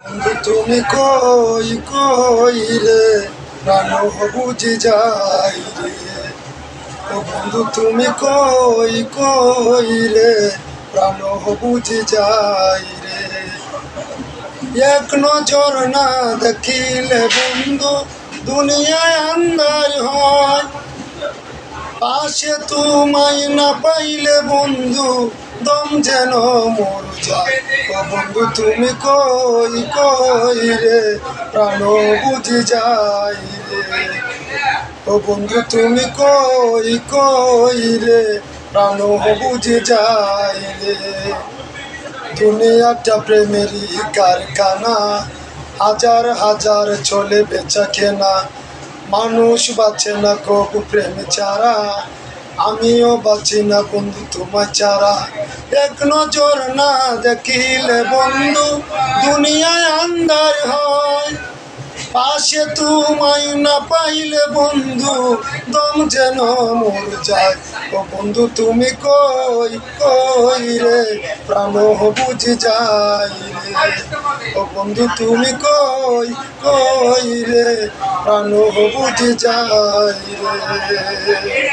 বন্ধু তুমি কই কই রে, প্রাণ বুঝি যাই রে। ও বন্ধু তুমি কই কই রে, প্রাণ বুঝি যাই রে। এক নজর না দেখিলে বন্ধু দুনিয়ায় আন্ধার হয়। পাশে তোমায় না পাইলে বন্ধু দম যেন মর যায়। ও বন্ধু তুমি কই কই রে, প্রাণ বুঝি যাই রে। ও বন্ধু তুমি কই কই রে, প্রাণ বুঝি যাই রে। দুনিয়াটা প্রেমেরই কারখানা, হাজার হাজার চলে বেচা কেনা। মানুষ বাঁচে না কবু প্রেম ছাড়া, আমিও বাঁচি না বন্ধু তোমার ছাড়া। এক নজর না দেখিলে বন্ধু দুনিয়ায় আন্ধার হয়। পাশে তোমায় না পাইলে বন্ধু দম যেন মর যায়। ও বন্ধু তুমি কই কই রে, প্রাণ বুঝি যাই রে। ও বন্ধু তুমি কই কই রে, প্রাণ বুঝি যাই রে।